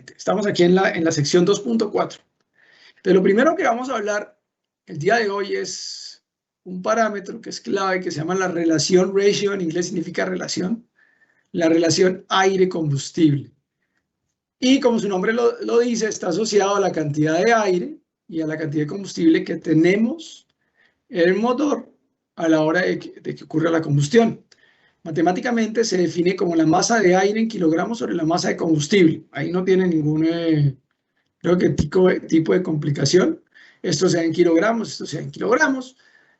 nuevamente. Estamos aquí en la sección 2.4. Pero lo primero que vamos a hablar el día de hoy es un parámetro que es clave, que se llama la relación ratio, en inglés significa relación, la relación aire-combustible. Y como su nombre lo dice, está asociado a la cantidad de aire y a la cantidad de combustible que tenemos en el motor a la hora de que ocurra la combustión. Matemáticamente se define como la masa de aire en kilogramos sobre la masa de combustible. Ahí no tiene ningún, creo que tipo de complicación. Esto sea en kilogramos, esto sea en kilogramos.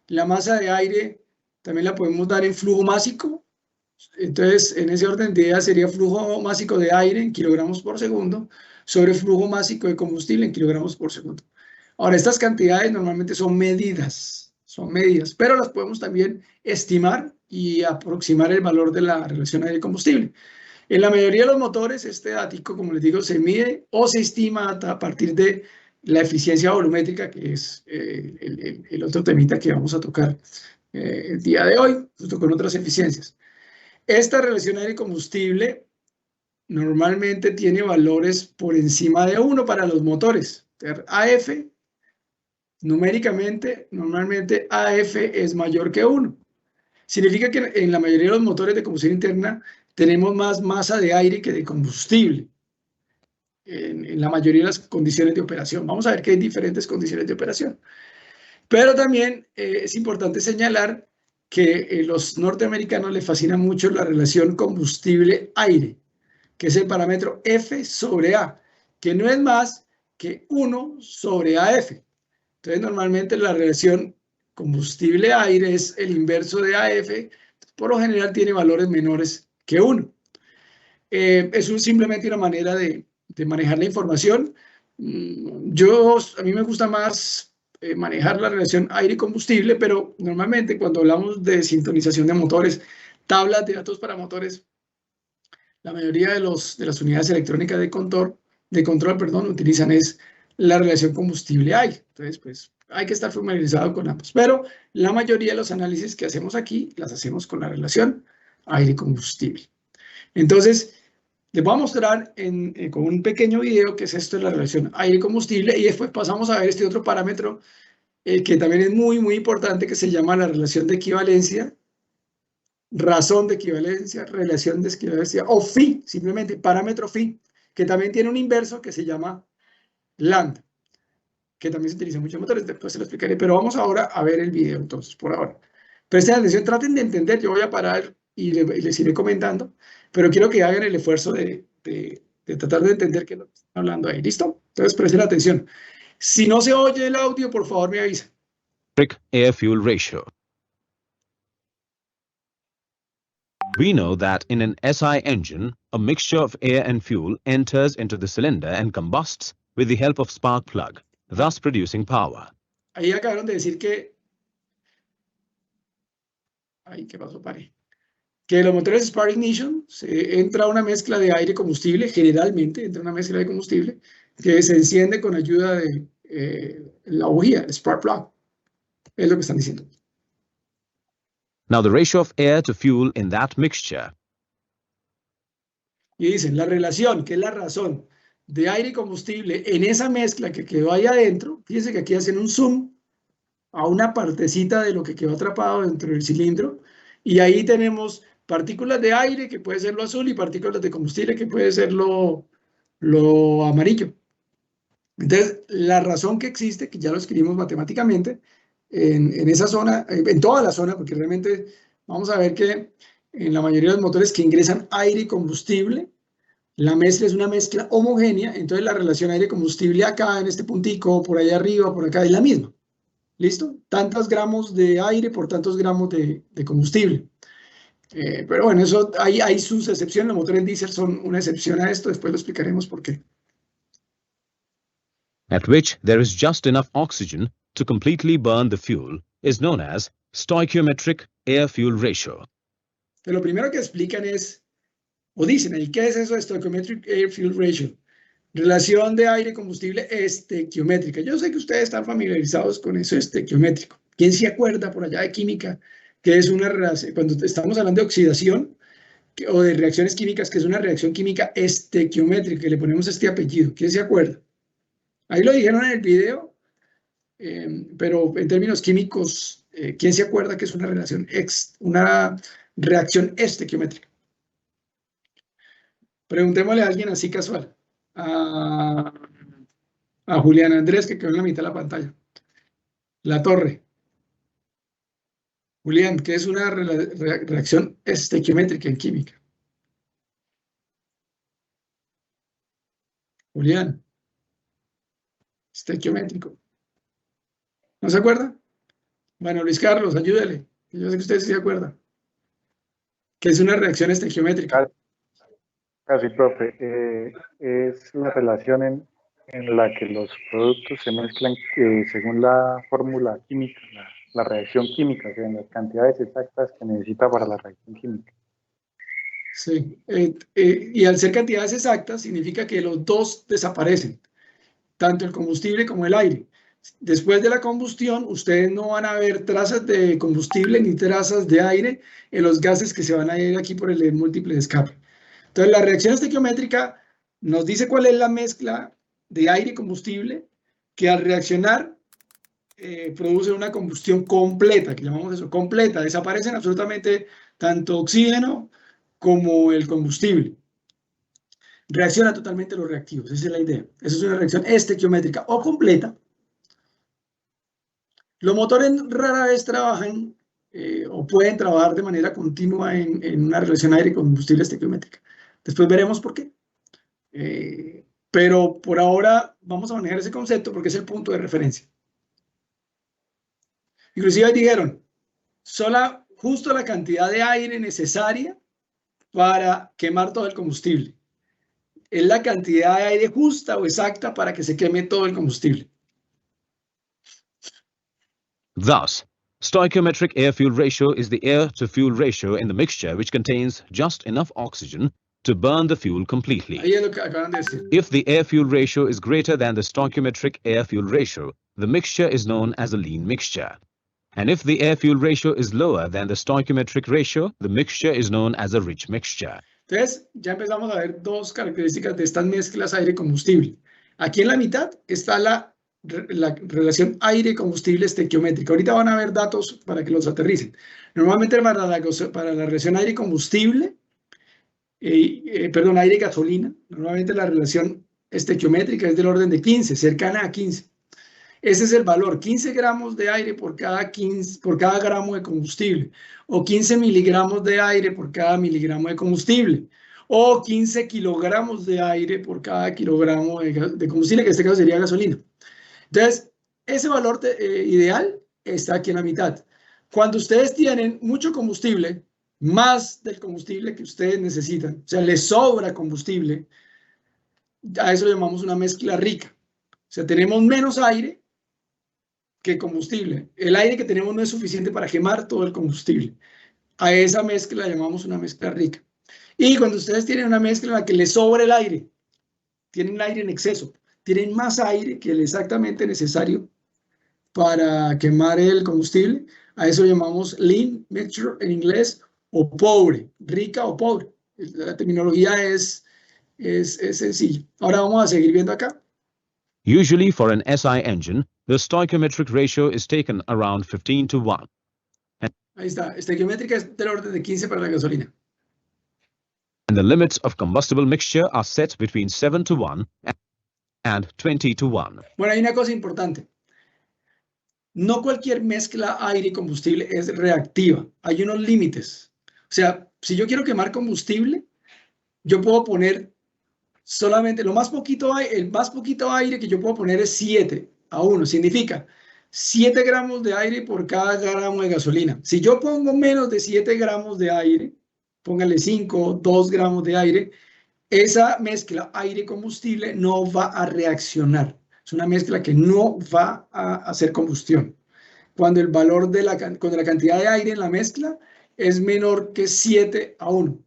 La masa de aire también la podemos dar en flujo másico. Entonces, en ese orden de ideas sería flujo másico de aire en kilogramos por segundo sobre flujo másico de combustible en kilogramos por segundo. Ahora, estas cantidades normalmente son medidas, pero las podemos también estimar y aproximar el valor de la relación aire-combustible. En la mayoría de los motores, este dato, como les digo, se mide o se estima a partir de la eficiencia volumétrica, que es el otro temita que vamos a tocar el día de hoy, junto con otras eficiencias. Esta relación aire-combustible normalmente tiene valores por encima de 1 para los motores. AF, numéricamente, normalmente AF es mayor que 1. Significa que en la mayoría de los motores de combustión interna tenemos más masa de aire que de combustible en la mayoría de las condiciones de operación. Vamos a ver que hay diferentes condiciones de operación. Pero también es importante señalar que los norteamericanos les fascina mucho la relación combustible-aire, que es el parámetro F sobre A, que no es más que 1 sobre AF. Entonces, normalmente la relación combustible-aire es el inverso de AF, por lo general tiene valores menores que 1. Es simplemente una manera de manejar la información. A mí me gusta más manejar la relación aire-combustible, pero normalmente cuando hablamos de sintonización de motores, tablas de datos para motores, la mayoría de las unidades electrónicas de control, utilizan la relación combustible-aire. Entonces, pues hay que estar familiarizado con ambos. Pero la mayoría de los análisis que hacemos aquí las hacemos con la relación aire-combustible. Entonces, les voy a mostrar con un pequeño video qué es esto de la relación aire-combustible y después pasamos a ver este otro parámetro que también es muy, muy importante, que se llama la relación de equivalencia, razón de equivalencia, relación de equivalencia o phi, simplemente parámetro phi, que también tiene un inverso que se llama lambda, que también se utiliza mucho en motores, después se lo explicaré, pero vamos ahora a ver el video entonces, por ahora. Presten atención, traten de entender, yo voy a parar y les iré comentando, pero quiero que hagan el esfuerzo de tratar de entender qué es lo que están hablando ahí, ¿listo? Entonces presten atención. Si no se oye el audio, por favor me avisa. Air-fuel ratio. We know that in an SI engine, a mixture of air and fuel enters into the cylinder and combusts with the help of spark plug, thus producing power. Ahí acabaron de decir que... Ay, ¿qué pasó? Pare. Que los motores Spark Ignition entra una mezcla de aire y combustible, generalmente entra una mezcla de combustible, que se enciende con ayuda de la bujía, el spark plug. Es lo que están diciendo. Now the ratio of air to fuel in that mixture. Y dicen, la relación, que es la razón de aire y combustible en esa mezcla que quedó ahí adentro, fíjense que aquí hacen un zoom a una partecita de lo que quedó atrapado dentro del cilindro, y ahí tenemos partículas de aire, que puede ser lo azul, y partículas de combustible, que puede ser lo amarillo. Entonces, la razón que existe, que ya lo escribimos matemáticamente, en esa zona, en toda la zona, porque realmente vamos a ver que en la mayoría de los motores que ingresan aire y combustible, la mezcla es una mezcla homogénea, entonces la relación aire-combustible acá, en este puntico, por allá arriba, por acá, es la misma. ¿Listo? Tantos gramos de aire por tantos gramos de combustible. Pero bueno, eso hay sus excepciones. Los motores diésel son una excepción a esto. Después lo explicaremos por qué. At which there is just enough oxygen to completely burn the fuel is known as stoichiometric air-fuel ratio. Pero lo primero que explican es, o dicen ahí, ¿qué es eso de stoichiometric air-fuel ratio? Relación de aire-combustible estequiométrica. Yo sé que ustedes están familiarizados con eso estequiométrico. ¿Quién se acuerda por allá de química que es una relación? Cuando estamos hablando de oxidación, o de reacciones químicas, que es una reacción química estequiométrica, que le ponemos este apellido. ¿Quién se acuerda? Ahí lo dijeron en el video, pero en términos químicos, ¿quién se acuerda que es una reacción estequiométrica? Preguntémosle a alguien así casual. A Julián Andrés, que quedó en la mitad de la pantalla. La Torre. Julián, ¿qué es una reacción estequiométrica en química? Julián, estequiométrico. ¿No se acuerda? Bueno, Luis Carlos, ayúdele. Yo sé que usted sí se acuerda. ¿Qué es una reacción estequiométrica? Casi, profe. Es la relación en la que los productos se mezclan según la fórmula química, la reacción química, o sea, en las cantidades exactas que necesita para la reacción química. Sí. Y al ser cantidades exactas, significa que los dos desaparecen, tanto el combustible como el aire. Después de la combustión, ustedes no van a ver trazas de combustible ni trazas de aire en los gases que se van a ir aquí por el múltiple de escape. Entonces, la reacción estequiométrica nos dice cuál es la mezcla de aire y combustible que al reaccionar produce una combustión completa, que llamamos eso, completa. Desaparecen absolutamente tanto oxígeno como el combustible. Reacciona totalmente los reactivos, esa es la idea. Esa es una reacción estequiométrica o completa. Los motores rara vez trabajan o pueden trabajar de manera continua en una relación aire-combustible estequiométrica. Después veremos por qué. Pero por ahora vamos a manejar ese concepto porque es el punto de referencia. Inclusive ahí dijeron, justo la cantidad de aire necesaria para quemar todo el combustible. Es la cantidad de aire justa o exacta para que se queme todo el combustible. Thus, stoichiometric air-fuel ratio is the air-to-fuel ratio in the mixture which contains just enough oxygen to burn the fuel completely. Ahí es lo que acaban de decir. If the air-fuel ratio is greater than the stoichiometric air-fuel ratio, the mixture is known as a lean mixture. And if the air-fuel ratio is lower than the stoichiometric ratio, the mixture is known as a rich mixture. Entonces, ya empezamos a ver dos características de estas mezclas aire-combustible. Aquí en la mitad está la relación aire-combustible estequiométrica. Ahorita van a ver datos para que los aterricen. Normalmente para la relación aire-combustible, aire-gasolina, normalmente la relación estequiométrica es del orden de 15, cercana a 15. Ese es el valor, 15 gramos de aire por cada gramo de combustible, o 15 miligramos de aire por cada miligramo de combustible, o 15 kilogramos de aire por cada kilogramo de combustible, que en este caso sería gasolina. Entonces, ese valor ideal está aquí en la mitad. Cuando ustedes tienen mucho combustible, más del combustible que ustedes necesitan, o sea, les sobra combustible, a eso le llamamos una mezcla rica. O sea, tenemos menos aire que combustible. El aire que tenemos no es suficiente para quemar todo el combustible. A esa mezcla la llamamos una mezcla rica. Y cuando ustedes tienen una mezcla en la que les sobra el aire, tienen aire en exceso, tienen más aire que el exactamente necesario para quemar el combustible, a eso llamamos lean mixture en inglés, o pobre, rica o pobre. La terminología es sencilla. Ahora vamos a seguir viendo acá. Usually for an SI engine, the stoichiometric ratio is taken around 15:1. Ahí está, estequiométrica es del orden de 15 para la gasolina. And the limits of combustible mixture are set between 7:1 and 20:1. Bueno, hay una cosa importante. No cualquier mezcla aire y combustible es reactiva. Hay unos límites. O sea, si yo quiero quemar combustible, yo puedo poner solamente el más poquito aire que yo puedo poner es 7:1. Significa 7 gramos de aire por cada gramo de gasolina. Si yo pongo menos de 7 gramos de aire, póngale 5, 2 gramos de aire, esa mezcla aire-combustible no va a reaccionar. Es una mezcla que no va a hacer combustión. Cuando el valor cuando la cantidad de aire en la mezcla es menor que 7:1.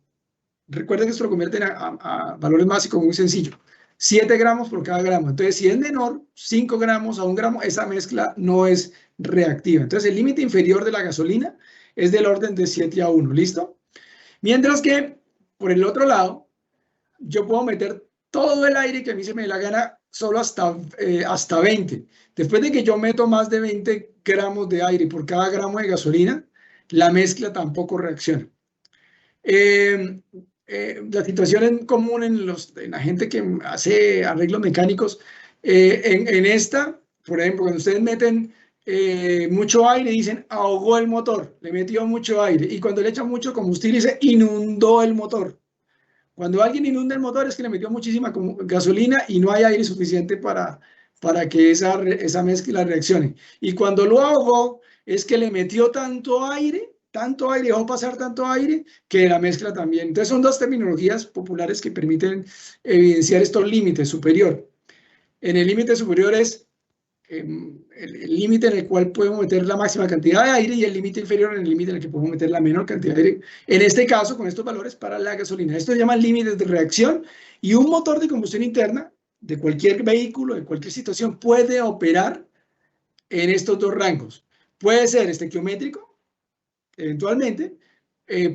Recuerden que esto lo convierte a valores básicos muy sencillo. 7 gramos por cada gramo. Entonces, si es menor, 5 gramos a 1 gramo, esa mezcla no es reactiva. Entonces, el límite inferior de la gasolina es del orden de 7:1. ¿Listo? Mientras que por el otro lado, yo puedo meter todo el aire que a mí se me dé la gana solo hasta 20. Después de que yo meto más de 20 gramos de aire por cada gramo de gasolina, la mezcla tampoco reacciona. La situación es común en la gente que hace arreglos mecánicos. En esta, por ejemplo, cuando ustedes meten mucho aire, dicen ahogó el motor, le metió mucho aire. Y cuando le echan mucho combustible, dice inundó el motor. Cuando alguien inunda el motor es que le metió muchísima gasolina y no hay aire suficiente para que esa mezcla reaccione. Y cuando lo ahogó es que le metió tanto aire, dejó pasar tanto aire, que la mezcla también. Entonces son dos terminologías populares que permiten evidenciar estos límites superior. En el límite superior es el límite en el cual podemos meter la máxima cantidad de aire y el límite inferior en el límite en el que podemos meter la menor cantidad de aire. En este caso, con estos valores para la gasolina. Esto se llama límites de reacción y un motor de combustión interna de cualquier vehículo, de cualquier situación, puede operar en estos dos rangos. Puede ser estequiométrico, eventualmente,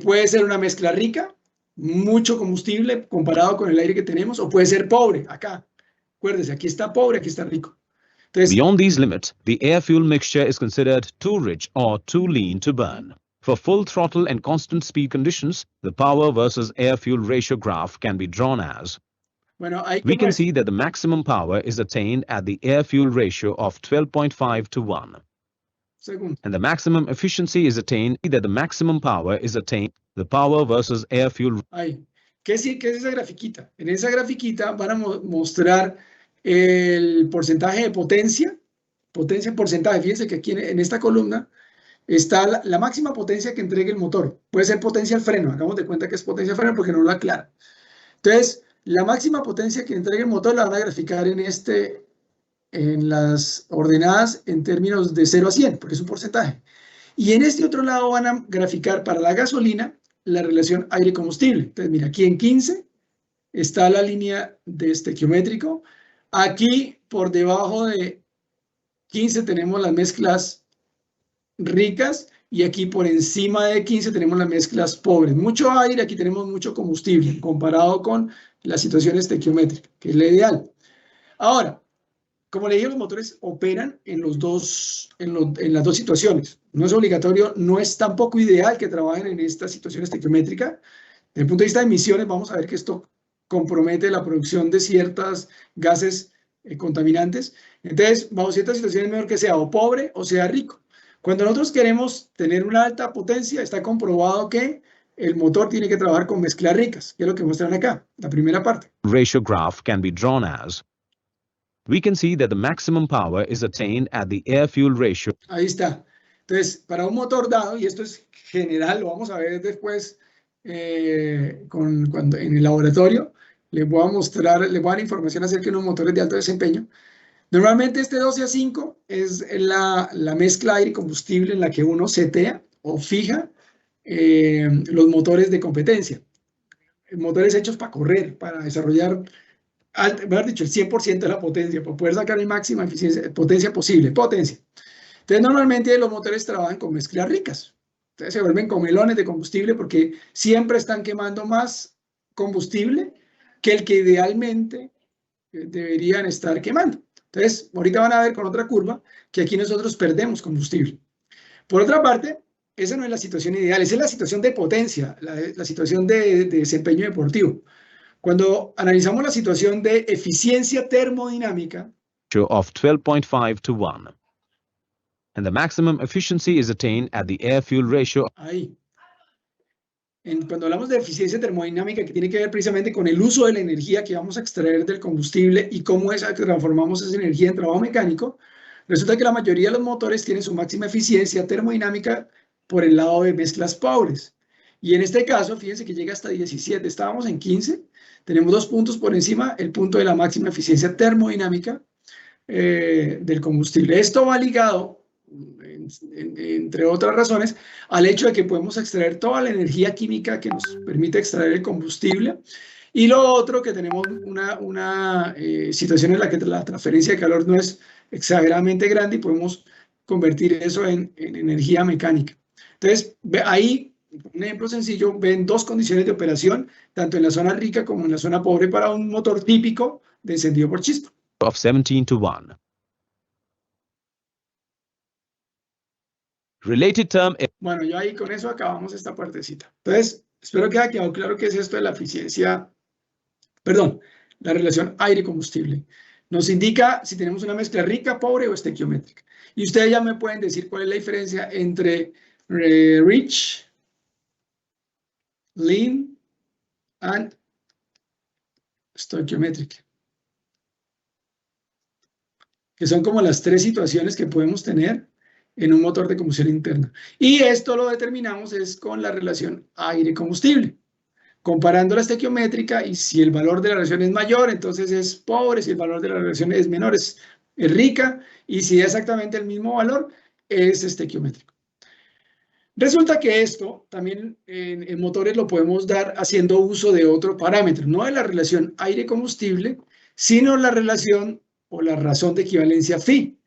puede ser una mezcla rica, mucho combustible comparado con el aire que tenemos, o puede ser pobre, acá. Acuérdense, aquí está pobre, aquí está rico. Entonces, Beyond these limits, the air-fuel mixture is considered too rich or too lean to burn. For full throttle and constant speed conditions, the power versus air-fuel ratio graph can be drawn as. bueno, hay We como can see that the maximum power is attained at the air-fuel ratio of 12.5 to 1. segundo. And the maximum efficiency is attained that the maximum power is attained, the power versus air-fuel. Ahí. ¿Qué es esa grafiquita? En esa grafiquita van a mostrar el porcentaje de potencia, porcentaje. Fíjense que aquí en esta columna está la máxima potencia que entregue el motor. Puede ser potencia al freno, hagamos de cuenta que es potencia al freno porque no lo aclara. Entonces, la máxima potencia que entregue el motor la van a graficar en las ordenadas en términos de 0 a 100, porque es un porcentaje. Y en este otro lado van a graficar para la gasolina la relación aire-combustible. Entonces, mira, aquí en 15 está la línea de estequiométrico. Aquí, por debajo de 15, tenemos las mezclas ricas y aquí por encima de 15 tenemos las mezclas pobres. Mucho aire, aquí tenemos mucho combustible comparado con la situación estequiométrica, que es la ideal. Ahora, como le dije, los motores operan en las dos situaciones. No es obligatorio, no es tampoco ideal que trabajen en esta situación estequiométrica. Desde el punto de vista de emisiones, vamos a ver que esto compromete la producción de ciertos gases contaminantes. Entonces, bajo ciertas situaciones es mejor que sea o pobre o sea rico. Cuando nosotros queremos tener una alta potencia, está comprobado que el motor tiene que trabajar con mezclas ricas, que es lo que muestran acá, la primera parte. Ratio graph can be drawn as. We can see that the maximum power is attained at the air-fuel ratio. Ahí está. Entonces, para un motor dado, y esto es general, lo vamos a ver después cuando en el laboratorio, les voy a dar información acerca de unos motores de alto desempeño. Normalmente este 12-5 es la mezcla aire-combustible en la que uno setea o fija los motores de competencia. Motores hechos para correr, para desarrollar, mejor dicho, el 100% de la potencia, para poder sacar la máxima potencia posible. Entonces, normalmente los motores trabajan con mezclas ricas. Entonces, se vuelven comelones de combustible porque siempre están quemando más combustible que el que idealmente deberían estar quemando. Entonces, ahorita van a ver con otra curva que aquí nosotros perdemos combustible. Por otra parte, esa no es la situación ideal, esa es la situación de potencia, la situación de desempeño deportivo. Cuando analizamos la situación de eficiencia termodinámica, Of 12.5 to 1. And the maximum efficiency is attained at the air-fuel ratio. Ahí. Cuando hablamos de eficiencia termodinámica, que tiene que ver precisamente con el uso de la energía que vamos a extraer del combustible y cómo transformamos esa energía en trabajo mecánico, resulta que la mayoría de los motores tienen su máxima eficiencia termodinámica por el lado de mezclas pobres. Y en este caso, fíjense que llega hasta 17, estábamos en 15, tenemos 2 puntos por encima, el punto de la máxima eficiencia termodinámica del combustible. Esto va ligado, entre otras razones, al hecho de que podemos extraer toda la energía química que nos permite extraer el combustible. Y lo otro, que tenemos una situación en la que la transferencia de calor no es exageradamente grande y podemos convertir eso en energía mecánica. Entonces, ahí un ejemplo sencillo, ven dos condiciones de operación, tanto en la zona rica como en la zona pobre, para un motor típico de encendido por chispa. of 17:1. Related term Bueno, ya ahí con eso acabamos esta partecita. Entonces, espero que haya quedado claro qué es esto de la eficiencia, perdón, la relación aire-combustible. Nos indica si tenemos una mezcla rica, pobre o estequiométrica. Y ustedes ya me pueden decir cuál es la diferencia entre rich, lean and stoichiometric, que son como las tres situaciones que podemos tener en un motor de combustión interna. Y esto lo determinamos es con la relación aire-combustible, comparando la estequiométrica, y si el valor de la relación es mayor, entonces es pobre; si el valor de la relación es menor, es rica; y si es exactamente el mismo valor, es estequiométrico. Resulta que esto también en motores lo podemos dar haciendo uso de otro parámetro, no de la relación aire-combustible, sino la relación o la razón de equivalencia phi.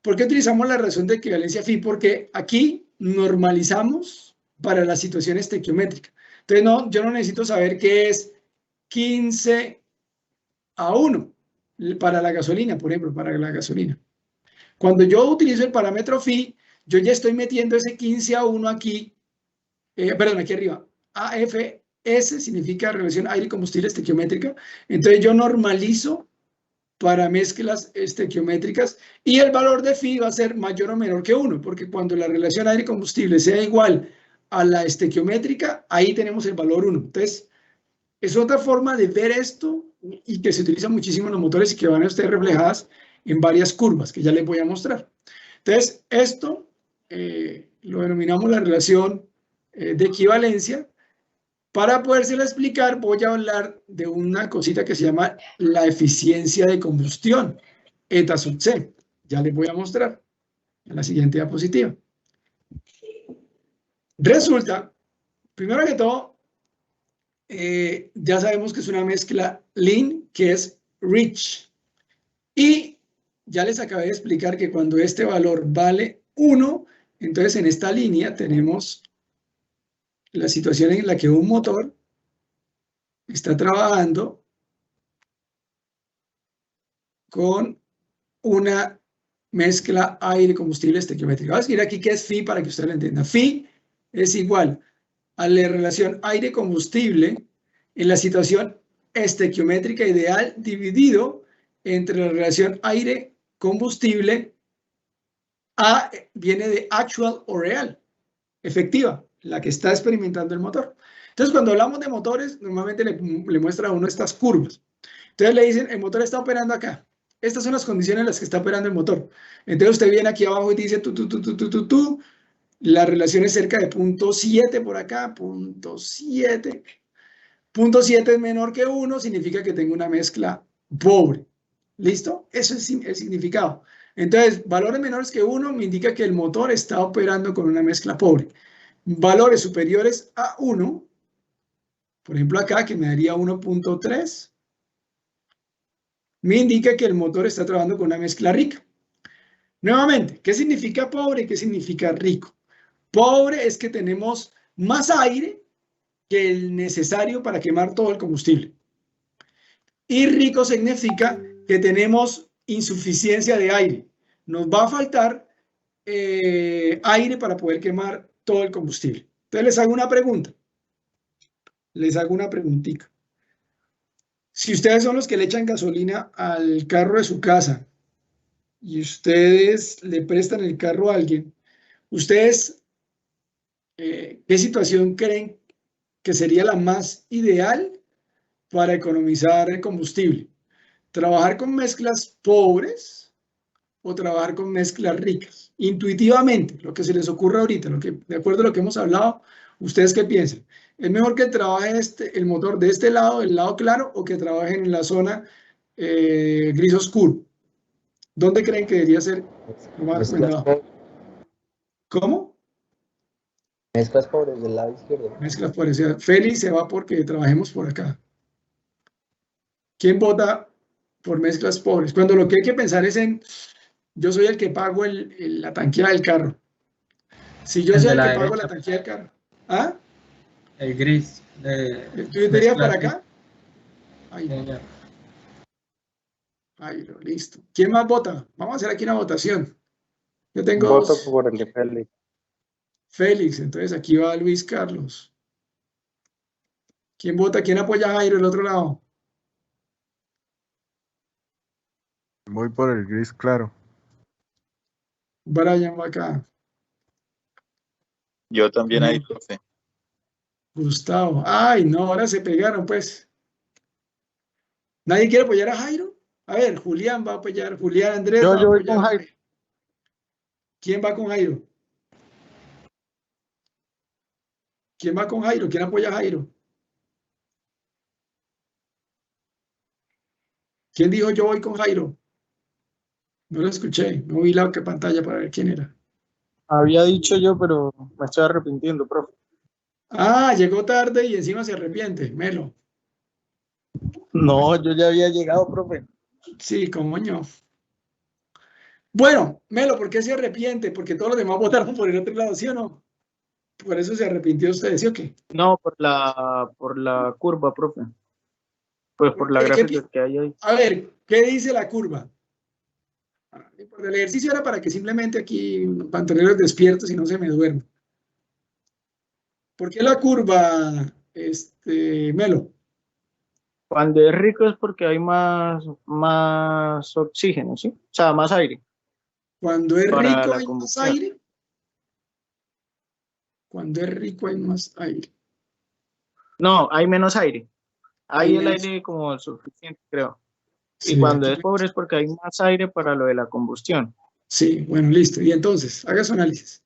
¿Por qué utilizamos la razón de equivalencia phi? Porque aquí normalizamos para la situación estequiométrica. Entonces, no, yo no necesito saber qué es 15:1 para la gasolina, por ejemplo, para la gasolina. Cuando yo utilizo el parámetro phi, yo ya estoy metiendo ese 15:1 aquí, perdón, aquí arriba. AFS significa relación aire-combustible estequiométrica. Entonces, yo normalizo para mezclas estequiométricas, y el valor de phi va a ser mayor o menor que 1, porque cuando la relación aire-combustible sea igual a la estequiométrica, ahí tenemos el valor 1. Entonces, es otra forma de ver esto, y que se utiliza muchísimo en los motores y que van a estar reflejadas en varias curvas que ya les voy a mostrar. Entonces, esto lo denominamos la relación de equivalencia. Para podérsela explicar, voy a hablar de una cosita que se llama la eficiencia de combustión, eta sub c. Ya les voy a mostrar en la siguiente diapositiva. Resulta, primero que todo, ya sabemos que es una mezcla lean, que es rich. Y ya les acabé de explicar que cuando este valor vale 1, entonces en esta línea tenemos la situación en la que un motor está trabajando con una mezcla aire-combustible estequiométrica. Vamos a escribir aquí qué es phi para que usted lo entienda. Phi es igual a la relación aire-combustible en la situación estequiométrica ideal dividido entre la relación aire-combustible. A viene de actual o real, efectiva, la que está experimentando el motor. Entonces, cuando hablamos de motores, normalmente le muestra a uno estas curvas. Entonces le dicen, el motor está operando acá. Estas son las condiciones en las que está operando el motor. Entonces usted viene aquí abajo y dice, la relación es cerca de 0.7 por acá, 0.7. 0.7 es menor que 1, significa que tengo una mezcla pobre. ¿Listo? Eso es el significado. Entonces, valores menores que 1 me indica que el motor está operando con una mezcla pobre. Valores superiores a 1, por ejemplo acá, que me daría 1.3, me indica que el motor está trabajando con una mezcla rica. Nuevamente, ¿qué significa pobre y qué significa rico? Pobre es que tenemos más aire que el necesario para quemar todo el combustible. Y rico significa que tenemos insuficiencia de aire. Nos va a faltar aire para poder quemar todo el combustible. Entonces les hago una pregunta. Les hago una preguntita. Si ustedes son los que le echan gasolina al carro de su casa y ustedes le prestan el carro a alguien, ¿ustedes qué situación creen que sería la más ideal para economizar el combustible? ¿Trabajar con mezclas pobres o trabajar con mezclas ricas? Intuitivamente, lo que se les ocurra ahorita, de acuerdo a lo que hemos hablado, ¿ustedes qué piensan? ¿Es mejor que trabaje el motor de este lado, el lado claro, o que trabajen en la zona gris oscuro? ¿Dónde creen que debería ser más recomendado? ¿Cómo? Mezclas pobres del lado izquierdo. Mezclas pobres. Félix se va porque trabajemos por acá. ¿Quién vota por mezclas pobres? Cuando lo que hay que pensar es en, yo soy el que pago la tanquear del carro. Si yo soy el que pago la tanquear del carro. ¿Ah? El gris. ¿El tuyo iría para acá? Ahí. Señor. Jairo, listo. ¿Quién más vota? Vamos a hacer aquí una votación. Yo tengo Voto dos. por el de Félix. Félix, entonces aquí va Luis Carlos. ¿Quién vota? ¿Quién apoya a Jairo del otro lado? Voy por el gris claro. Brian va acá. Yo también ahí, profe. Gustavo. Ay, no, ahora se pegaron, pues. ¿Nadie quiere apoyar a Jairo? A ver, Julián va a apoyar. Julián Andrés va a Yo voy apoyar con a Jairo. ¿Quién va con Jairo? ¿Quién va con Jairo? ¿Quién apoya a Jairo? ¿Quién dijo yo voy con Jairo? No lo escuché. No vi la pantalla para ver quién era. Había dicho yo, pero me estoy arrepintiendo, profe. Ah, llegó tarde y encima se arrepiente. Melo. No, yo ya había llegado, profe. Sí, como yo. Bueno, Melo, ¿por qué se arrepiente? Porque todos los demás votaron por el otro lado, ¿sí o no? Por eso se arrepintió usted, ¿sí o qué? No, por la curva, profe. Pues por la ¿Qué gráfica que hay ahí. A ver, ¿qué dice la curva? El ejercicio era para que simplemente aquí mantenerlos despiertos y no se me duerma. ¿Por qué la curva, Melo? Cuando es rico es porque hay más oxígeno, ¿sí? O sea, más aire. Cuando es Para rico la hay más combustión. aire. Cuando es rico hay más aire. No, hay menos aire. Hay el menos. aire como suficiente, creo. Sí, Y cuando aquí- es pobre es porque hay más aire para lo de la combustión. sí, bueno, listo. Y entonces, haga su análisis.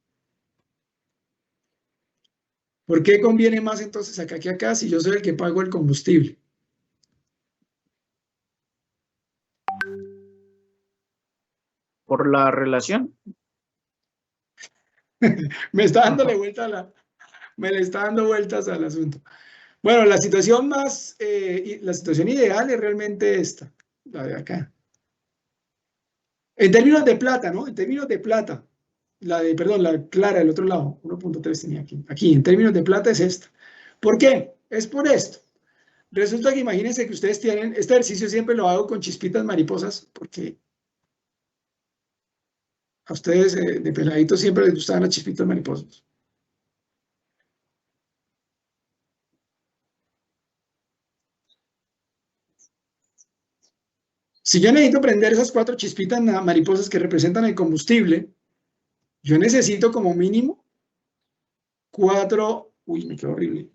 ¿Por qué conviene más entonces acá que acá si yo soy el que pago el combustible? Por la relación. Me está dándole vuelta me le está dando vueltas al asunto. Bueno, la situación la situación ideal es realmente esta, la de acá. En términos de plata, ¿no? En términos de plata, perdón, la clara del otro lado, 1.3 tenía aquí. Aquí, en términos de plata es esta. ¿Por qué? Es por esto. Resulta que imagínense que ustedes tienen, este ejercicio siempre lo hago con chispitas mariposas, porque a ustedes de peladitos siempre les gustaban las chispitas mariposas. Si yo necesito prender esas 4 chispitas mariposas que representan el combustible, yo necesito como mínimo 4, uy, me quedó horrible,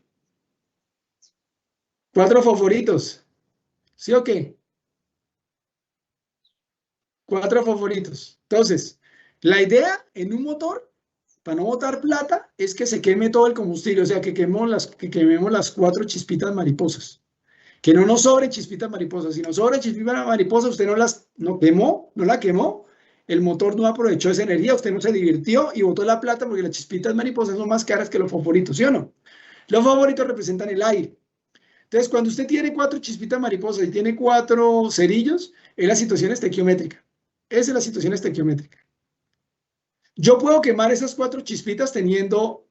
4 fosforitos, ¿sí o qué? 4 fosforitos. Entonces, la idea en un motor, para no botar plata, es que se queme todo el combustible, o sea, que quememos las 4 chispitas mariposas. Que no nos sobre chispitas mariposas. Si nos sobra chispitas mariposas, usted no la quemó, el motor no aprovechó esa energía, usted no se divirtió y botó la plata porque las chispitas mariposas son más caras que los fosforitos, ¿sí o no? Los fosforitos representan el aire. Entonces, cuando usted tiene 4 chispitas mariposas y tiene 4 cerillos, es la situación estequiométrica. Esa es la situación estequiométrica. Yo puedo quemar esas 4 chispitas teniendo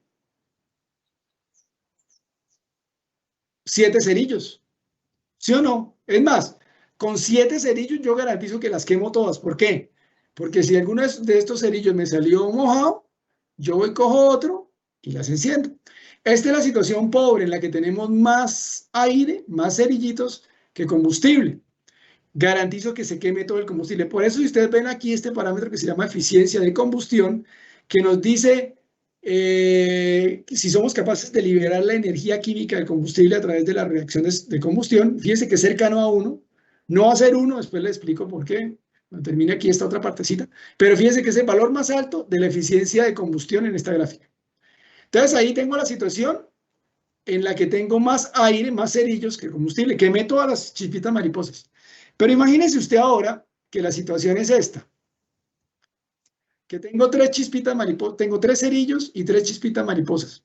7 cerillos. ¿Sí o no? Es más, con 7 cerillos yo garantizo que las quemo todas. ¿Por qué? Porque si alguno de estos cerillos me salió mojado, yo voy, cojo otro y las enciendo. Esta es la situación pobre en la que tenemos más aire, más cerillitos que combustible. Garantizo que se queme todo el combustible. Por eso, si ustedes ven aquí este parámetro que se llama eficiencia de combustión, que nos dice si somos capaces de liberar la energía química del combustible a través de las reacciones de combustión, fíjense que es cercano a 1, no va a ser 1, después le explico por qué, cuando termine aquí esta otra partecita, pero fíjense que es el valor más alto de la eficiencia de combustión en esta gráfica. Entonces ahí tengo la situación en la que tengo más aire, más cerillos que combustible, quemé todas las chispitas mariposas. Pero imagínese usted ahora que la situación es esta. Que tengo 3 chispitas mariposas, tengo 3 cerillos y 3 chispitas mariposas.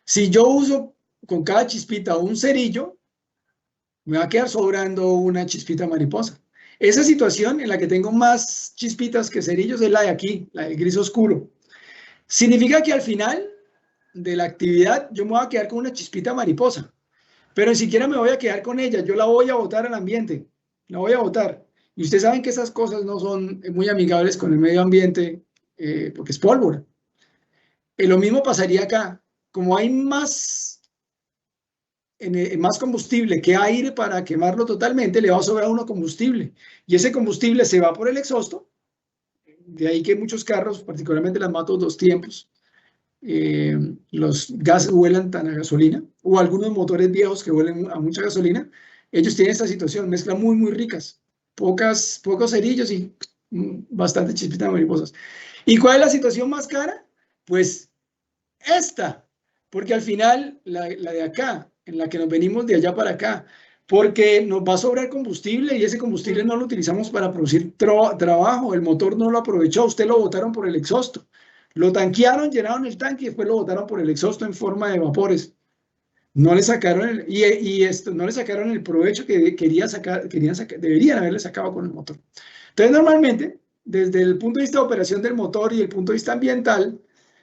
Si yo uso con cada chispita un cerillo, me va a quedar sobrando una chispita mariposa. Esa situación en la que tengo más chispitas que cerillos es la de aquí, la del gris oscuro. Significa que al final de la actividad, yo me voy a quedar con una chispita mariposa, pero ni siquiera me voy a quedar con ella, yo la voy a botar al ambiente, la voy a botar. Y ustedes saben que esas cosas no son muy amigables con el medio ambiente, porque es pólvora. Lo mismo pasaría acá. Como hay más, más combustible que aire para quemarlo totalmente, le va a sobrar a uno combustible. Y ese combustible se va por el exhausto. De ahí que muchos carros, particularmente las motos dos tiempos, los gases huelan tan a gasolina, o algunos motores viejos que huelen a mucha gasolina. Ellos tienen esta situación, mezclas muy, muy ricas. Pocos cerillos y bastante chispitas de mariposas. ¿Y cuál es la situación más cara? Pues esta, porque al final la de acá, en la que nos venimos de allá para acá, porque nos va a sobrar combustible y ese combustible no lo utilizamos para producir trabajo, el motor no lo aprovechó, usted lo botaron por el exhausto, lo tanquearon, llenaron el tanque y después lo botaron por el exhausto en forma de vapores. No le sacaron no le sacaron el provecho que deberían haberle sacado con el motor. Entonces, normalmente, desde el punto de vista de operación del motor y el punto de vista ambiental,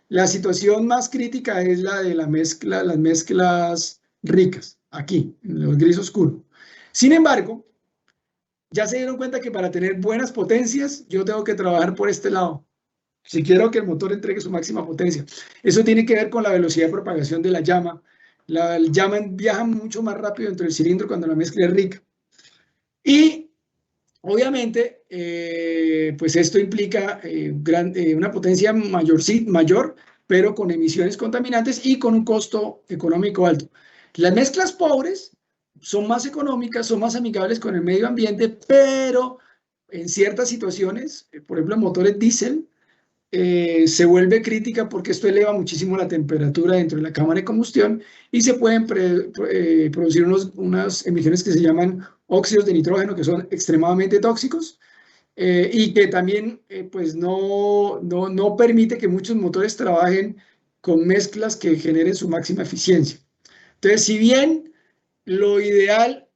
la situación más crítica es la de las mezclas ricas, aquí, en el gris oscuro. Sin embargo, ya se dieron cuenta que para tener buenas potencias, yo tengo que trabajar por este lado. Si quiero que el motor entregue su máxima potencia. Eso tiene que ver con la velocidad de propagación de la llama. La llama viaja mucho más rápido dentro del cilindro cuando la mezcla es rica. Y obviamente, pues esto implica una potencia mayor, pero con emisiones contaminantes y con un costo económico alto. Las mezclas pobres son más económicas, son más amigables con el medio ambiente, pero en ciertas situaciones, por ejemplo, en motores diésel, se vuelve crítica porque esto eleva muchísimo la temperatura dentro de la cámara de combustión y se pueden producir unas emisiones que se llaman óxidos de nitrógeno, que son extremadamente tóxicos y que también pues no permite que muchos motores trabajen con mezclas que generen su máxima eficiencia. Entonces, si bien lo ideal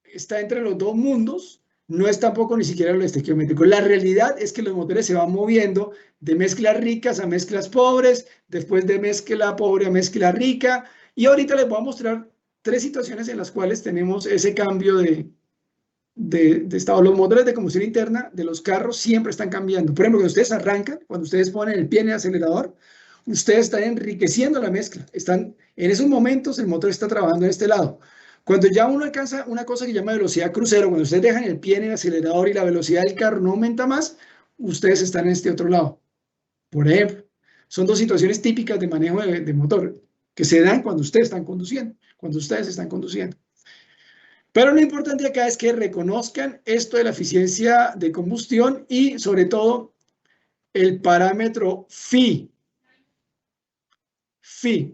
está entre los dos mundos, no es tampoco ni siquiera lo estequiométrico. La realidad es que los motores se van moviendo de mezclas ricas a mezclas pobres, después de mezcla pobre a mezcla rica, y ahorita les voy a mostrar 3 situaciones en las cuales tenemos ese cambio de estado. Los motores de combustión interna de los carros siempre están cambiando. Por ejemplo, cuando ustedes arrancan, cuando ustedes ponen el pie en el acelerador, ustedes están enriqueciendo la mezcla. En esos momentos el motor está trabajando en este lado. Cuando ya uno alcanza una cosa que se llama velocidad crucero, cuando ustedes dejan el pie en el acelerador y la velocidad del carro no aumenta más, ustedes están en este otro lado. Por ejemplo, son 2 situaciones típicas de manejo de motor que se dan cuando ustedes están conduciendo, Pero lo importante acá es que reconozcan esto de la eficiencia de combustión y sobre todo el parámetro phi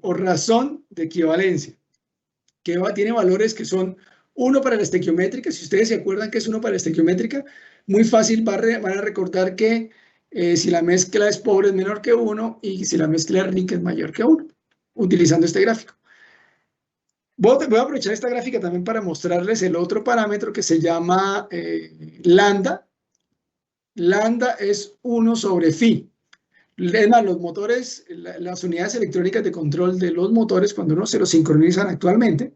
o razón de equivalencia, que tiene valores que son 1 para la estequiométrica. Si ustedes se acuerdan que es 1 para la estequiométrica, muy fácil van a recordar que si la mezcla es pobre es menor que 1 y si la mezcla es rica es mayor que 1, utilizando este gráfico. Voy a aprovechar esta gráfica también para mostrarles el otro parámetro que se llama lambda. Lambda es 1 sobre phi. Es más, los motores, las unidades electrónicas de control de los motores, cuando uno se los sincronizan actualmente,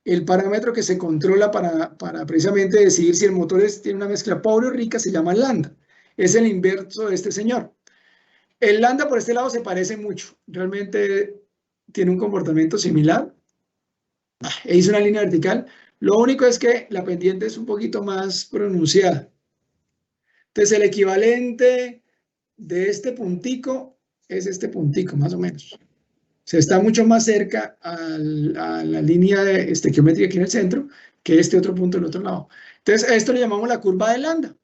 el parámetro que se controla para precisamente decidir si el motor tiene una mezcla pobre o rica se llama lambda. Es el inverso de este señor. El lambda por este lado se parece mucho. Realmente tiene un comportamiento similar. E hice una línea vertical. Lo único es que la pendiente es un poquito más pronunciada. Entonces, el equivalente de este puntico es este puntico, más o menos. Se está mucho más cerca a la línea estequiométrica aquí en el centro que este otro punto del otro lado. Entonces, a esto le llamamos la curva de lambda.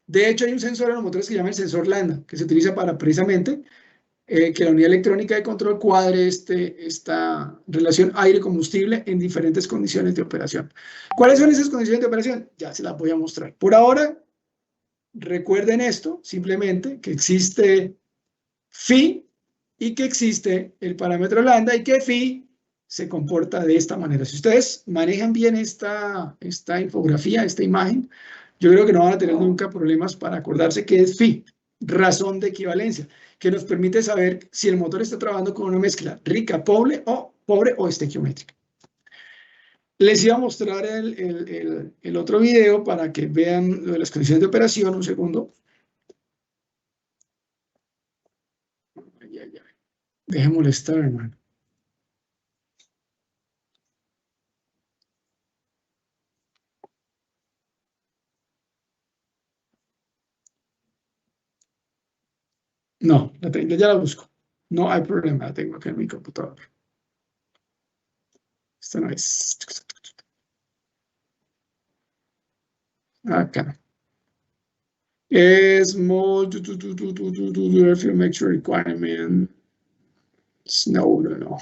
De hecho, hay un sensor en los motores que se llama el sensor lambda, que se utiliza para precisamente que la unidad electrónica de control cuadre esta relación aire-combustible en diferentes condiciones de operación. ¿Cuáles son esas condiciones de operación? Ya se las voy a mostrar. Por ahora, recuerden esto, simplemente que existe phi y que existe el parámetro lambda y que phi se comporta de esta manera. Si ustedes manejan bien esta infografía, esta imagen, yo creo que no van a tener nunca problemas para acordarse qué es phi. razón de equivalencia, que nos permite saber si el motor está trabajando con una mezcla rica, pobre o estequiométrica. Les iba a mostrar el otro video para que vean lo de las condiciones de operación. Un segundo. Deje molestar, hermano. No, ya la busco. No hay problema, la tengo aquí en mi computador. Esta no es. Acá. Es fuel mixture requirement. No.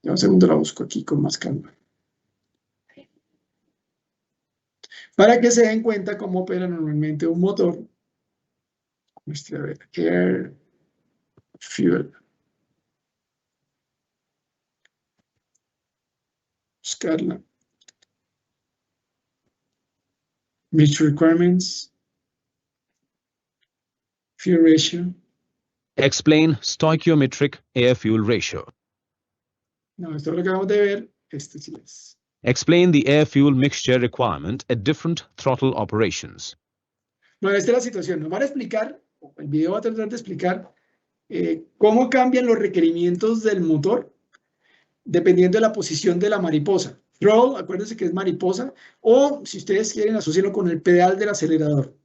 Ya un segundo la busco aquí con más calma. Para que se den cuenta cómo opera normalmente un motor. Muestra, a ver, air, fuel. Buscarla. Mixture requirements. Fuel ratio. Explain stoichiometric air-fuel ratio. No, esto es lo que acabamos de ver. Este sí es. Explain the air-fuel mixture requirement at different throttle operations. Bueno, esta es la situación. Nos van a explicar, el video va a tratar de explicar cómo cambian los requerimientos del motor dependiendo de la posición de la mariposa. Throttle, acuérdense que es mariposa, o si ustedes quieren asociarlo con el pedal del acelerador.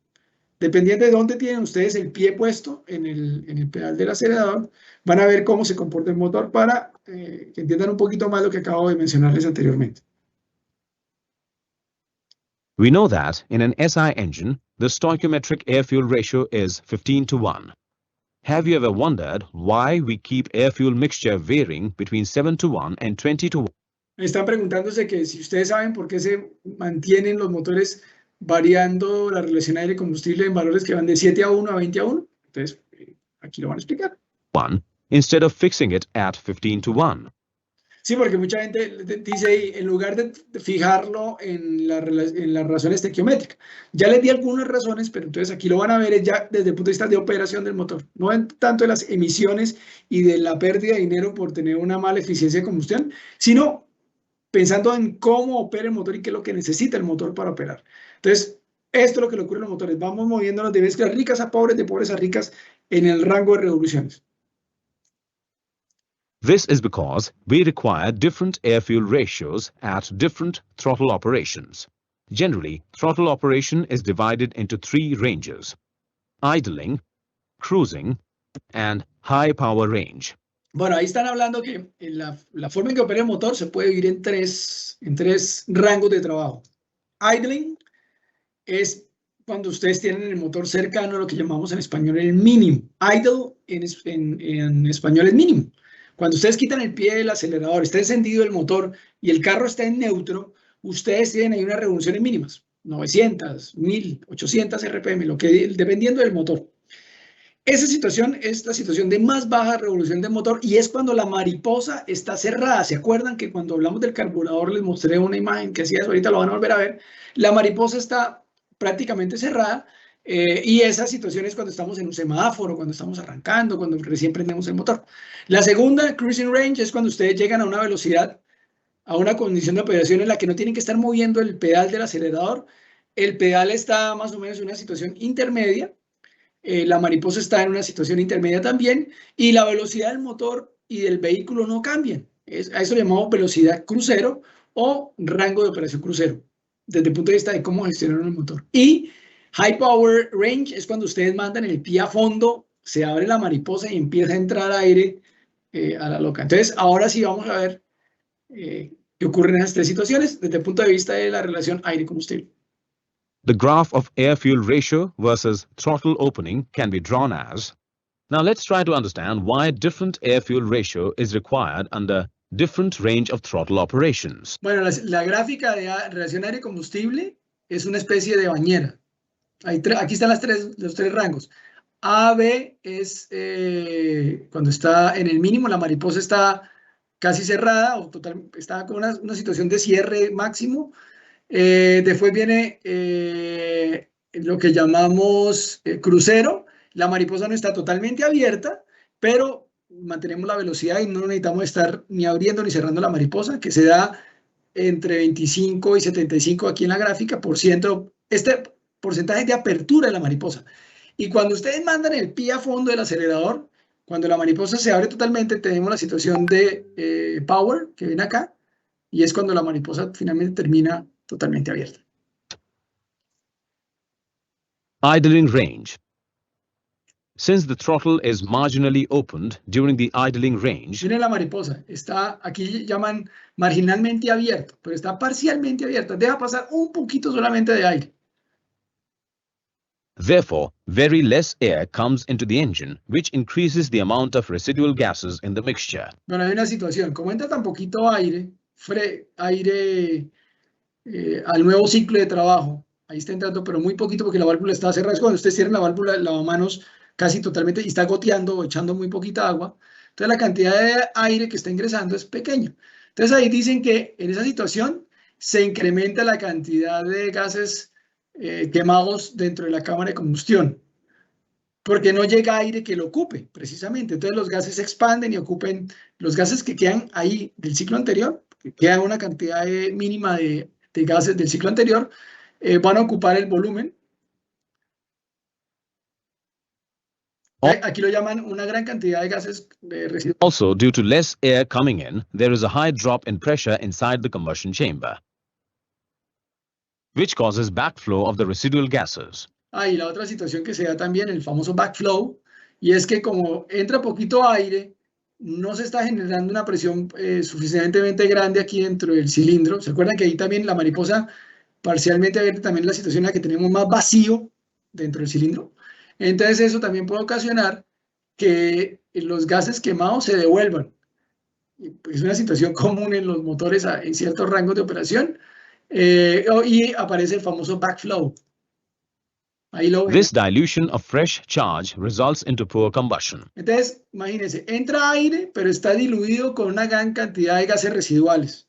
Dependiendo de dónde tienen ustedes el pie puesto en el pedal del acelerador, van a ver cómo se comporta el motor para que entiendan un poquito más lo que acabo de mencionarles anteriormente. We know that in an SI engine, the stoichiometric air-fuel ratio is 15:1. Have you ever wondered why we keep air-fuel mixture varying between 7:1 and 20:1? Están preguntándose que si ustedes saben por qué se mantienen los motores variando la relación aire-combustible en valores que van de 7:1 a 20:1. Entonces, aquí lo van a explicar. Instead of fixing it at 15:1. Sí, porque mucha gente dice ahí, en lugar de fijarlo en la razón estequiométrica. Ya les di algunas razones, pero entonces aquí lo van a ver ya desde el punto de vista de operación del motor. No en tanto de las emisiones y de la pérdida de dinero por tener una mala eficiencia de combustión, sino pensando en cómo opera el motor y qué es lo que necesita el motor para operar. Entonces, esto es lo que le ocurre a los motores. Vamos moviéndonos de mezclas ricas a pobres, de pobres a ricas en el rango de revoluciones. This is because we require different air-fuel ratios at different throttle operations. Generally, throttle operation is divided into 3 ranges: idling, cruising, and high power range. Bueno, ahí están hablando que la forma en que opera el motor se puede dividir en tres rangos de trabajo. Idling es cuando ustedes tienen el motor cercano a lo que llamamos en español el mínimo. Idle en español es mínimo. Cuando ustedes quitan el pie del acelerador, está encendido el motor y el carro está en neutro, ustedes tienen ahí unas revoluciones mínimas, 900, 1000, 800 RPM, dependiendo del motor. Esa situación es la situación de más baja revolución del motor y es cuando la mariposa está cerrada. ¿Se acuerdan que cuando hablamos del carburador les mostré una imagen que hacía eso? Ahorita lo van a volver a ver. La mariposa está prácticamente cerrada y esa situación es cuando estamos en un semáforo, cuando estamos arrancando, cuando recién prendemos el motor. La segunda, cruising range, es cuando ustedes llegan a una velocidad, a una condición de operación en la que no tienen que estar moviendo el pedal del acelerador. El pedal está más o menos en una situación intermedia. La mariposa está en una situación intermedia también y la velocidad del motor y del vehículo no cambian. A eso le llamamos velocidad crucero o rango de operación crucero, desde el punto de vista de cómo gestionar el motor. Y high power range es cuando ustedes mandan el pie a fondo, se abre la mariposa y empieza a entrar aire a la loca. Entonces, ahora sí vamos a ver qué ocurre en esas 3 situaciones desde el punto de vista de la relación aire-combustible. The graph of air-fuel ratio versus throttle opening can be drawn as. Now let's try to understand why different air-fuel ratio is required under different range of throttle operations. Bueno, la gráfica de relación aire-combustible es una especie de bañera. Aquí están los 3 rangos. A, B es cuando está en el mínimo, la mariposa está casi cerrada o está con una situación de cierre máximo. Después viene lo que llamamos crucero la mariposa no está totalmente abierta, pero mantenemos la velocidad y no necesitamos estar ni abriendo ni cerrando la mariposa, que se da entre 25 y 75 aquí en la gráfica, este porcentaje de apertura de la mariposa. Y cuando ustedes mandan el pie a fondo del acelerador, cuando la mariposa se abre totalmente, tenemos la situación de power, que ven acá, y es cuando la mariposa finalmente termina totalmente abierta. Idling range. Since the throttle is marginally opened during the idling range, Miren la mariposa, está aquí llaman marginalmente abierto, pero está parcialmente abierta. Deja pasar un poquito solamente de aire. therefore, very less air comes into the engine, which increases the amount of residual gases in the mixture. Bueno, hay una situación, como entra tan poquito aire, al nuevo ciclo de trabajo, ahí está entrando, pero muy poquito porque la válvula está cerrada. Es cuando ustedes cierran la válvula, el lavamanos casi totalmente y está goteando o echando muy poquita agua. Entonces la cantidad de aire que está ingresando es pequeña. Entonces ahí dicen que en esa situación se incrementa la cantidad de gases quemados dentro de la cámara de combustión, porque no llega aire que lo ocupe, precisamente. Entonces los gases se expanden y ocupen los gases que quedan ahí del ciclo anterior, que queda una cantidad mínima de gases del ciclo anterior, van a ocupar el volumen. Aquí lo llaman una gran cantidad de gases residuales. Also, due to less air coming in, there is a high drop in pressure inside the combustion chamber, which causes backflow of the residual gases. Y la otra situación que se da también, el famoso backflow, y es que como entra poquito aire, no se está generando una presión suficientemente grande aquí dentro del cilindro. ¿Se acuerdan que ahí también la mariposa parcialmente abierta, también la situación en la que tenemos más vacío dentro del cilindro? Entonces eso también puede ocasionar que los gases quemados se devuelvan. Es una situación común en los motores en ciertos rangos de operación, y aparece el famoso backflow. Ahí lo ven. This dilution of fresh charge results into poor combustion. Entonces, imagínense, entra aire, pero está diluido con una gran cantidad de gases residuales.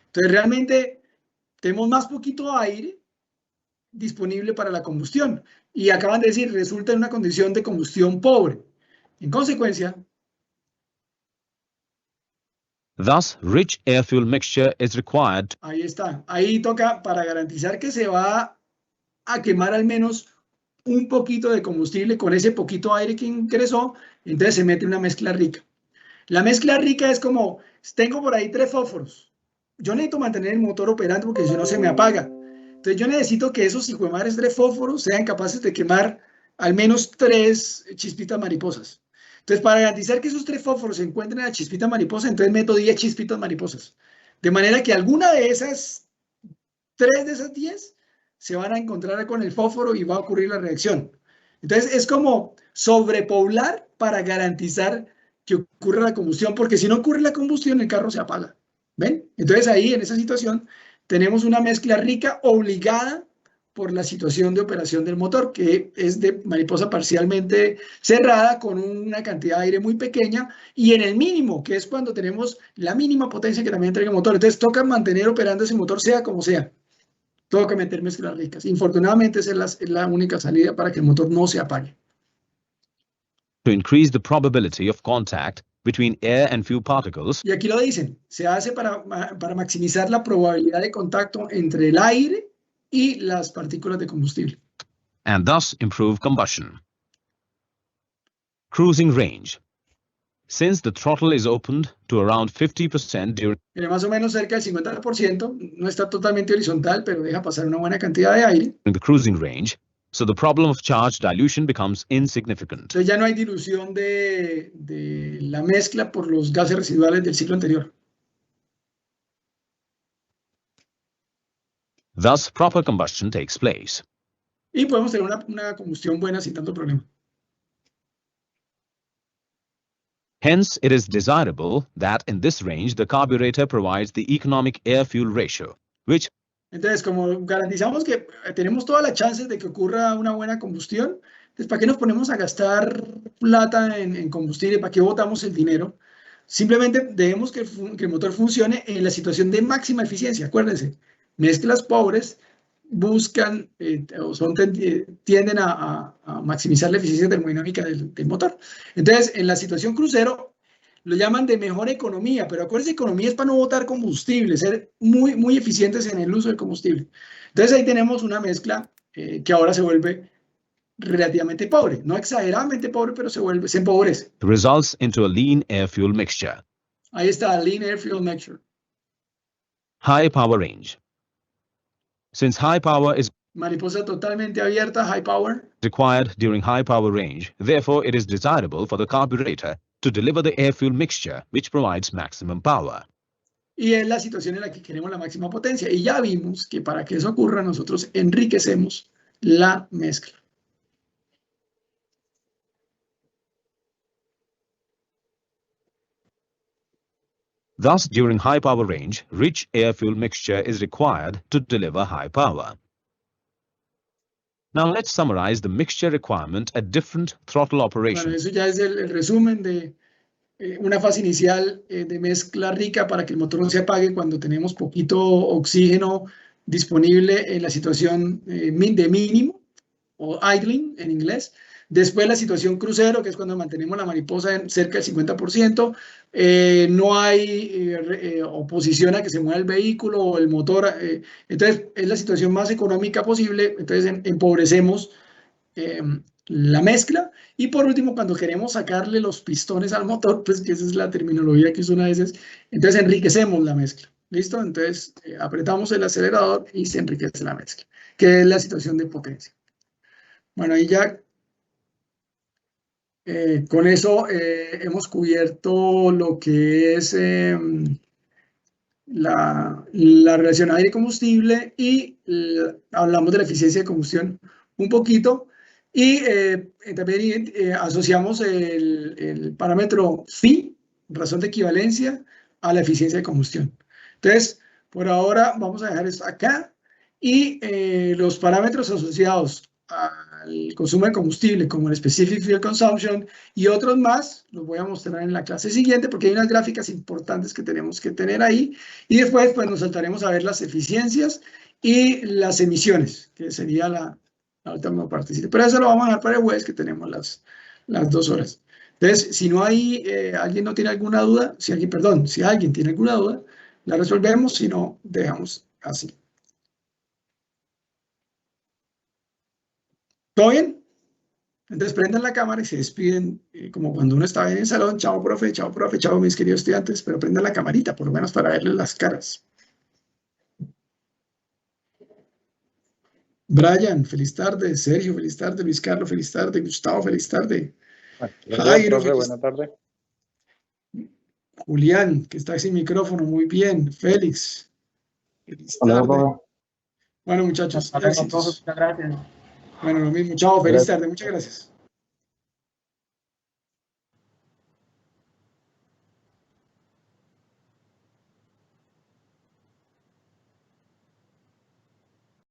Entonces, realmente tenemos más poquito aire disponible para la combustión. Y acaban de decir, resulta en una condición de combustión pobre. En consecuencia, Thus, rich air-fuel mixture is required. ahí está. Ahí toca, para garantizar que se va a quemar al menos un poquito de combustible con ese poquito aire que ingresó, entonces se mete una mezcla rica. La mezcla rica es como, tengo por ahí 3 fósforos. Yo necesito mantener el motor operando porque si no se me apaga. Entonces yo necesito que esos hijuemares 3 fósforos sean capaces de quemar al menos 3 chispitas mariposas. Entonces, para garantizar que esos 3 fósforos se encuentren en la chispita mariposa, entonces meto 10 chispitas mariposas. De manera que alguna de esas 3 de esas 10 se van a encontrar con el fósforo y va a ocurrir la reacción. Entonces, es como sobrepoblar para garantizar que ocurra la combustión, porque si no ocurre la combustión, el carro se apaga. ¿Ven? Entonces, ahí, en esa situación, tenemos una mezcla rica obligada por la situación de operación del motor, que es de mariposa parcialmente cerrada con una cantidad de aire muy pequeña y en el mínimo, que es cuando tenemos la mínima potencia que también entrega el motor. Entonces toca mantener operando ese motor sea como sea. Toca meter mezclas ricas. Infortunadamente esa es la única salida para que el motor no se apague. To increase the probability of contact between air and fuel particles. Y aquí lo dicen, se hace para maximizar la probabilidad de contacto entre el aire y las partículas de combustible. And thus improve combustion. Cruising range. Since the throttle is opened to around 50% during Más o menos cerca del 50%, no está totalmente horizontal, pero deja pasar una buena cantidad de aire. the cruising range, so the problem of charge dilution becomes insignificant. Entonces ya no hay dilución de la mezcla por los gases residuales del ciclo anterior. Thus, proper combustion takes place. Y podemos tener una combustión buena sin tanto problema. Hence, it is desirable that in this range the carburetor provides the economic air-fuel ratio, which Entonces, como garantizamos que tenemos todas las chances de que ocurra una buena combustión, entonces, ¿para qué nos ponemos a gastar plata en combustible? ¿Para qué botamos el dinero? Simplemente debemos que el motor funcione en la situación de máxima eficiencia. Acuérdense, mezclas pobres buscan o tienden a maximizar la eficiencia termodinámica del motor. Entonces, en la situación crucero, lo llaman de mejor economía, pero acuérdense, economía es para no botar combustible, ser muy eficientes en el uso del combustible. Entonces, ahí tenemos una mezcla que ahora se vuelve relativamente pobre, no exageradamente pobre, pero se empobrece. Results into a lean air-fuel mixture. Ahí está, Lean Air Fuel Mixture. High power range. Since high power is Mariposa totalmente abierta, high power. required during high power range, therefore it is desirable for the carburetor to deliver the air-fuel mixture which provides maximum power. Y es la situación en la que queremos la máxima potencia. Y ya vimos que para que eso ocurra, nosotros enriquecemos la mezcla. Thus, during high power range, rich air-fuel mixture is required to deliver high power. Now let's summarize the mixture requirement at different throttle Bueno, operations. eso ya es el resumen de una fase inicial de mezcla rica para que el motor no se apague cuando tenemos poquito oxígeno disponible en la situación de mínimo o idling en inglés. Después la situación crucero, que es cuando mantenemos la mariposa en cerca del 50%, no hay oposición a que se mueva el vehículo o el motor. Entonces, es la situación más económica posible. Entonces, empobrecemos la mezcla. Y por último, cuando queremos sacarle los pistones al motor, pues que esa es la terminología que usan a veces, entonces enriquecemos la mezcla. ¿Listo? Entonces, apretamos el acelerador y se enriquece la mezcla, que es la situación de potencia. Bueno, ahí ya con eso hemos cubierto lo que es la relación aire-combustible y hablamos de la eficiencia de combustión un poquito y también asociamos el parámetro phi, razón de equivalencia, a la eficiencia de combustión. Entonces, por ahora vamos a dejar esto acá y los parámetros asociados al consumo de combustible, como el Specific Fuel Consumption y otros más, los voy a mostrar en la clase siguiente porque hay unas gráficas importantes que tenemos que tener ahí y después pues nos saltaremos a ver las eficiencias y las emisiones, que sería la última parte. Pero eso lo vamos a dejar para el jueves que tenemos las 2 horas. Entonces, si no hay, alguien no tiene alguna duda, si alguien tiene alguna duda, la resolvemos, si no, dejamos así. ¿Todo bien? Entonces prendan la cámara y se despiden como cuando uno estaba en el salón. Chao, profe, chao, mis queridos estudiantes, pero prendan la camarita, por lo menos para verles las caras. Brian, feliz tarde. Sergio, feliz tarde. Luis Carlos, feliz tarde. Gustavo, feliz tarde. Jairo, buenas tardes. Julián, que está sin micrófono, muy bien. Félix, feliz tarde. Bueno, muchachos, éxitos. Muchas gracias. Bueno, lo mismo. Chao, feliz tarde. Muchas gracias.